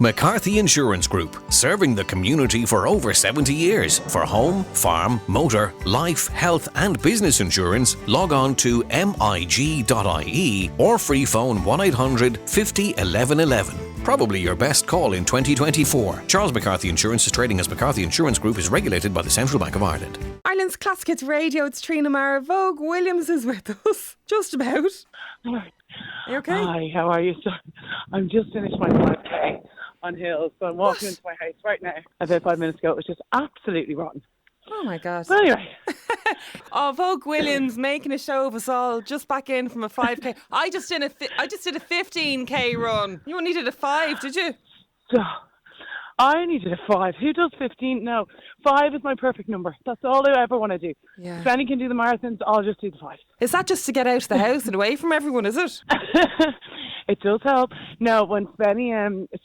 McCarthy Insurance Group, serving the community for over 70 years. For home, farm, motor, life, health and business insurance, log on to mig.ie or free phone 1800 50 11 11. Probably your best call in 2024. Charles McCarthy Insurance is trading as McCarthy Insurance Group, is regulated by the Central Bank of Ireland. Ireland's Classic Hits Radio, it's Trina Mara. Vogue Williams is with us. Just about. Are you okay? Hi, how are you? So, I'm just finished my 5K on hills, so I'm walking into my house right now. About 5 minutes ago, it was just absolutely rotten. Oh my God. But anyway. Vogue Williams making a show of us all, just back in from a 5K. I just did a 15K run. You only did a 5, did you? So, I needed a 5. Who does 15? No. 5 is my perfect number. That's all I ever want to do. Yeah. If any can do the marathons, I'll just do the 5. Is that just to get out of the house and away from everyone, is it? It does help. No, when Benny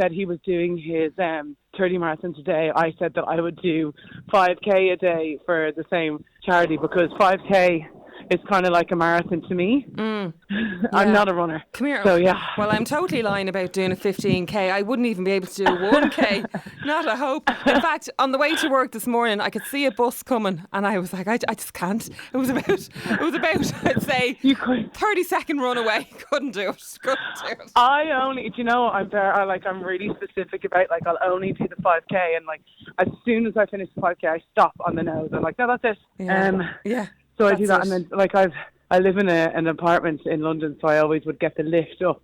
said he was doing his 30 marathons a day, I said that I would do 5K a day for the same charity, because 5K is kind of like a marathon to me. I'm not a runner. Come here. So, yeah. Well, I'm totally lying about doing a 15K. I wouldn't even be able to do a 1K. Not a hope. In fact, on the way to work this morning, I could see a bus coming and I was like, I just can't. It was about, I'd say, 30-second run away. Couldn't do it. I only, do you know, I'm really specific about, like, I'll only do the 5K, and, like, as soon as I finish the 5K, I stop on the nose. I'm like, no, that's it. Yeah. So I do that, and then, like, I live in an apartment in London, so I always would get the lift up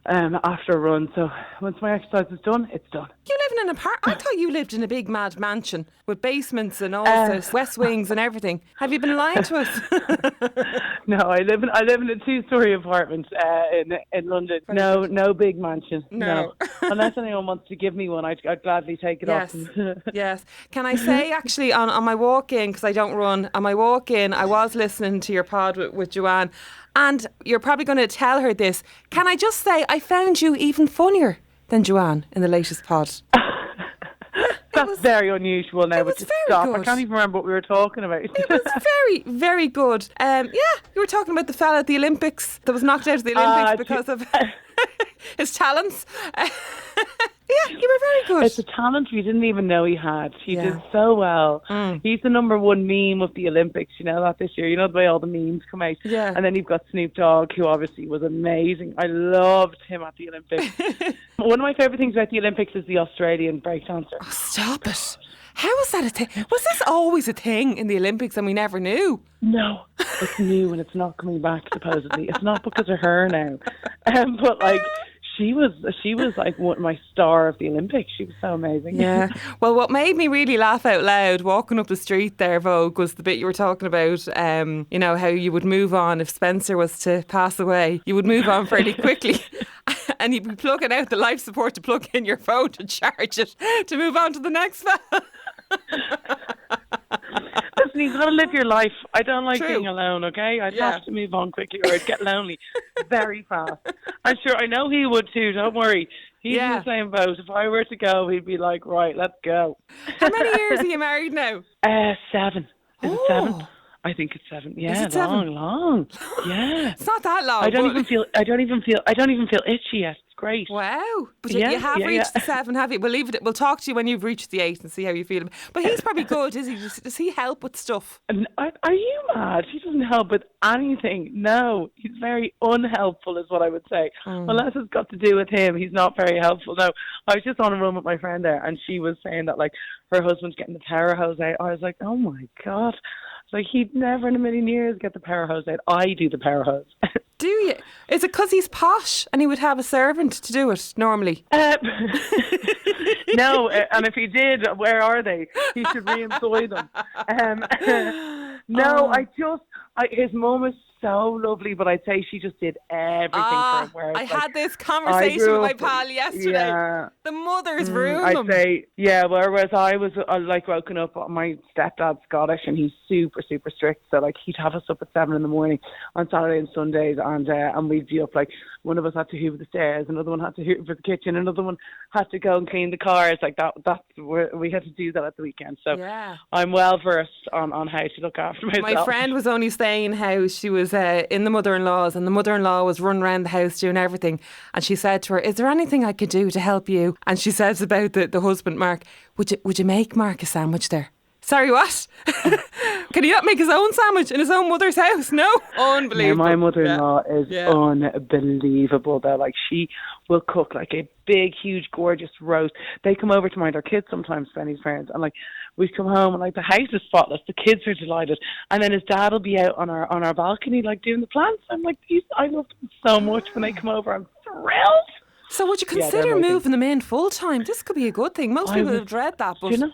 after a run. So once my exercise is done, it's done. You live in an apartment? I thought you lived in a big mad mansion with basements and all those west wings and everything. Have you been lying to us? No, I live in a 2-story apartment in London. No big mansion. No. Unless anyone wants to give me one, I'd gladly take it off. Yes. Can I say, actually, on my walk in, because I don't run, on my walk in, I was listening to your pod with Joanne, and you're probably going to tell her this. Can I just say, I found you even funnier than Joanne in the latest pod. That's very unusual now. But stop. Good. I can't even remember what we were talking about. It was very, very good. You were talking about the fella at the Olympics that was knocked out of the Olympics because of his talents. Yeah, you were very good. It's a talent we didn't even know he had. He did so well. He's the number one meme of the Olympics, you know that this year. You know the way all the memes come out. Yeah. And then you've got Snoop Dogg, who obviously was amazing. I loved him at the Olympics. One of my favourite things about the Olympics is the Australian breakdancer. Oh, stop it. How was that a thing? Was this always a thing in the Olympics and we never knew? No, it's new and it's not coming back, supposedly. It's not because of her now. But, like... She was like my star of the Olympics. She was so amazing. Yeah. Well, what made me really laugh out loud walking up the street there, Vogue, was the bit you were talking about, you know, how you would move on if Spencer was to pass away. You would move on fairly quickly. And you'd be plugging out the life support to plug in your phone to charge it to move on to the next fella. Listen, you've got to live your life. I don't like being alone, okay? I'd have to move on quickly or I'd get lonely very fast. I'm sure, I know he would too, don't worry. He's in the same boat. If I were to go, he'd be like, right, let's go. How many years are you married now? 7. Is it 7? I think it's 7. Yeah, long. Yeah. It's not that long. I don't even feel itchy yet. It's great. Wow. But you have reached the 7, have you? We'll leave it. We'll talk to you when you've reached the 8 and see how you feel. But he's probably good, is he? Does he help with stuff? Are you mad? He doesn't help with anything. No, he's very unhelpful is what I would say. Unless it's got to do with him, he's not very helpful. No, I was just on a run with my friend there and she was saying that, like, her husband's getting the power hose out. I was like, oh my God. Like, he'd never in a million years get the power hose out. I do the power hose. Do you? Is it because he's posh and he would have a servant to do it normally? No, and if he did, where are they? He should re-employ them. His mum is so lovely, but I'd say she just did everything for him. Whereas, I had this conversation with my pal yesterday. Yeah, the mothers ruined them. I'd say, whereas I was like woken up, my stepdad's Scottish and he's super, super strict. So like he'd have us up at 7 a.m. on Saturday and Sundays and we'd be up like one of us had to hoover the stairs, another one had to hoover the kitchen, another one had to go and clean the cars. Like that's where we had to do that at the weekend. So I'm well versed on how to look after myself. My friend was only saying how she was in the mother-in-law's, and the mother-in-law was running around the house doing everything, and she said to her, is there anything I could do to help you? And she says about the husband, Mark, would you make Mark a sandwich there? Sorry, what? Can he not make his own sandwich in his own mother's house? No? Unbelievable. Yeah, my mother-in-law is unbelievable though. Like, she will cook like a big, huge, gorgeous roast. They come over to mind our kids sometimes, Benny's parents, and like we come home and like the house is spotless, the kids are delighted, and then his dad will be out on our balcony like doing the plants. I'm like, I love them so much when they come over. I'm thrilled. So would you consider moving them in full time? This could be a good thing. Most people would dread that, but... You know?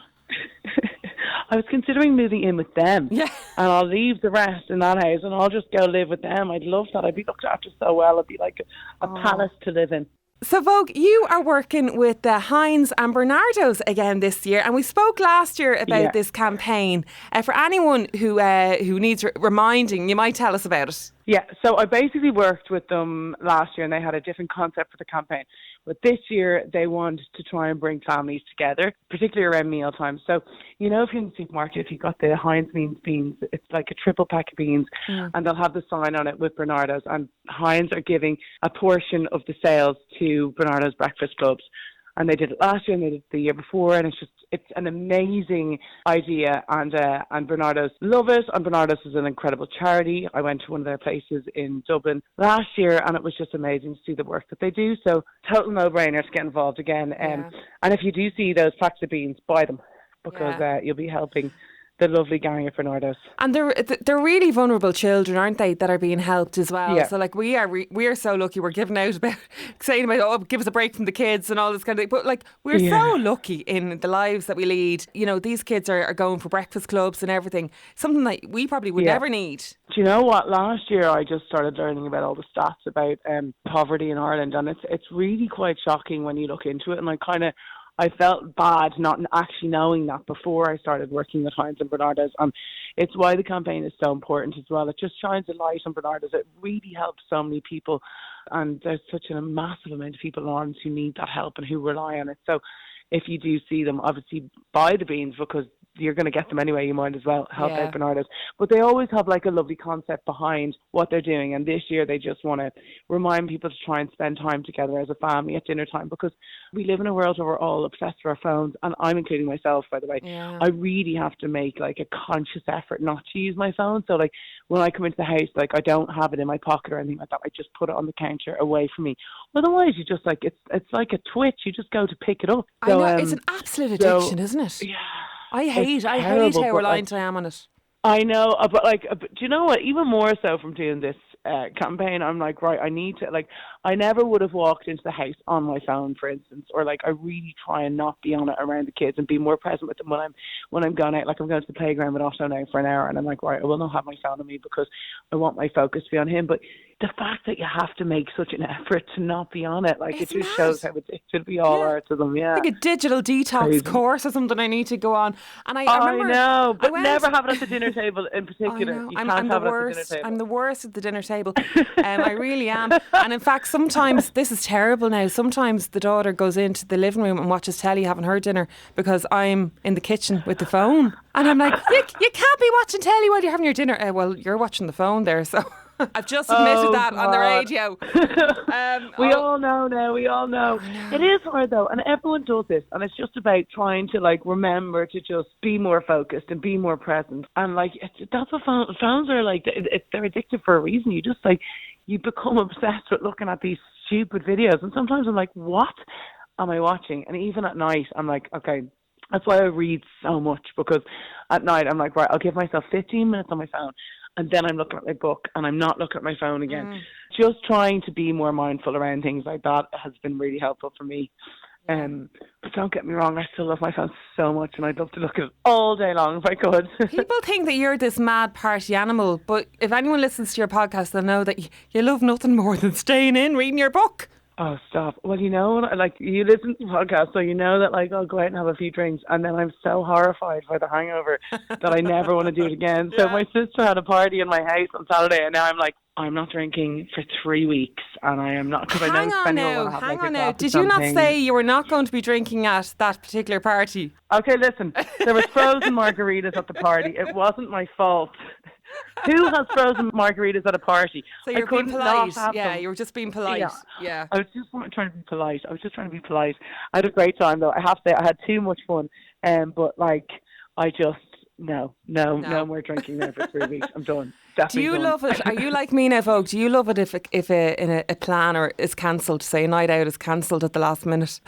I was considering moving in with them. Yeah. And I'll leave the rest in that house and I'll just go live with them. I'd love that. I'd be looked after so well. It'd be like a palace to live in. So, Vogue, you are working with the Heinz and Barnardos again this year, and we spoke last year about this campaign. For anyone who needs reminding, you might tell us about it. Yeah, so I basically worked with them last year and they had a different concept for the campaign. But this year they wanted to try and bring families together, particularly around meal time. So, you know, if you're in the supermarket, if you've got the Heinz beans, it's like a triple pack of beans and they'll have the sign on it with Barnardos. And Heinz are giving a portion of the sales to Barnardos breakfast clubs. And they did it last year and they did it the year before, and it's an amazing idea, and Barnardos love it, and Barnardos is an incredible charity. I went to one of their places in Dublin last year and it was just amazing to see the work that they do. So total no-brainer to get involved again. And if you do see those packs of beans, buy them, because you'll be helping the lovely gang of Barnardos. And they're really vulnerable children, aren't they, that are being helped as well. Yeah. So like we are so lucky. We're giving out about saying about give us a break from the kids and all this kind of thing. But like we're so lucky in the lives that we lead. You know, these kids are going for breakfast clubs and everything. Something that we probably would never need. Do you know what? Last year I just started learning about all the stats about poverty in Ireland, and it's really quite shocking when you look into it. And I felt bad not actually knowing that before I started working with Heinz and Barnardos. And it's why the campaign is so important as well. It just shines a light on Barnardos. It really helps so many people. And there's such a massive amount of people in Ireland who need that help and who rely on it. So if you do see them, obviously buy the beans, because you're going to get them anyway. You might as well help out Barnardos. But they always have like a lovely concept behind what they're doing. And this year they just want to remind people to try and spend time together as a family at dinner time, because we live in a world where we're all obsessed with our phones, and I'm including myself, by the way. Yeah. I really have to make like a conscious effort not to use my phone. So like when I come into the house, like I don't have it in my pocket or anything like that. I just put it on the counter away from me. Otherwise you just like, it's like a twitch. You just go to pick it up. So, I know, it's an absolute addiction, isn't it? Yeah. I hate how reliant I am on it. I know, but do you know what? Even more so from doing this campaign, I'm like, right, I need to, like, I never would have walked into the house on my phone, for instance, or like I really try and not be on it around the kids and be more present with them when I'm gone out. Like I'm going to the playground with Otto now for an hour, and I'm like, right, I will not have my phone on me because I want my focus to be on him. But the fact that you have to make such an effort to not be on it, like, it just shows how addicted we all are to them. Yeah, like a digital detox course or something I need to go on. And I remember, know, but never have it at the dinner table in particular. I'm the worst. I'm the worst at the dinner table. I really am. And in fact, sometimes, this is terrible now, sometimes the daughter goes into the living room and watches telly having her dinner because I'm in the kitchen with the phone. And I'm like, you can't be watching telly while you're having your dinner. Well, you're watching the phone there, so... I've just admitted that on the radio. We all know now. We all know. It is hard though, and everyone does this, and it's just about trying to like remember to just be more focused and be more present. And like that's what phones are like. They're addictive for a reason. You just like you become obsessed with looking at these stupid videos, and sometimes I'm like, what am I watching? And even at night, I'm like, okay. That's why I read so much, because at night I'm like, right, I'll give myself 15 minutes on my phone. And then I'm looking at my book and I'm not looking at my phone again. Just trying to be more mindful around things like that has been really helpful for me. But don't get me wrong, I still love my phone so much and I'd love to look at it all day long if I could. People think that you're this mad party animal, but if anyone listens to your podcast, they'll know that you love nothing more than staying in, reading your book. Oh, stop. Well, like, you listen to the podcast, so you know that, like, I'll go out and have a few drinks, and then I'm so horrified by the hangover that I never want to do it again. So my sister had a party in my house on Saturday, and now I'm like, I'm not drinking for 3 weeks, and I am not, because I know Hang on now. Did you not say you were not going to be drinking at that particular party? Okay, listen, there was frozen margaritas at the party. It wasn't my fault. Who has frozen margaritas at a party? So you're being polite. Yeah, you were just being polite. Yeah. I was just trying to be polite. I had a great time, though. I have to say, I had too much fun. But, like, I just, no more drinking there for 3 weeks. I'm done. Definitely Do you done. love it? Are you like me now, Vogue? Do you love it if a plan is cancelled, say a night out is cancelled at the last minute?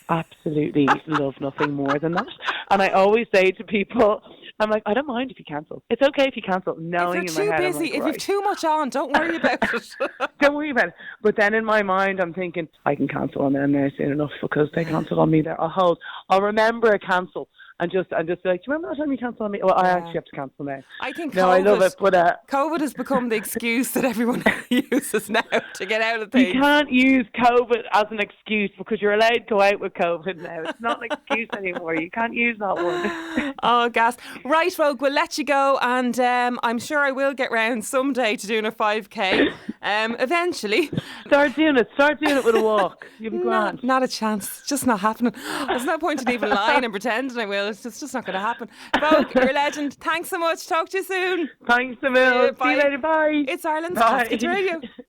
Absolutely love nothing more than that. And I always say to people, I'm like, I don't mind if you cancel. It's okay if you cancel. Knowing if you're in my too head, busy, like, if you've too much on, don't worry about it. Don't worry about it. But then in my mind, I'm thinking, I can cancel on them there soon enough because they cancelled on me there. I'll remember a cancel. And just be like, do you remember that time you cancelled on me? Well, I actually have to cancel now. I think I love it. But COVID has become the excuse that everyone uses now to get out of things. You can't use COVID as an excuse because you're allowed to go out with COVID now. It's not an excuse anymore. You can't use that one. Oh, gas. Right, Vogue, we'll let you go. And I'm sure I will get round someday to doing a 5K. Eventually. Start doing it with a walk. You'll be grand. Not a chance. It's just not happening. There's no point in even lying and pretending I will. It's just not going to happen. Vogue, you're a legend. Thanks so much. Talk to you soon. Thanks, Emil. See you later. Bye. It's Ireland's Bye. Casket Radio.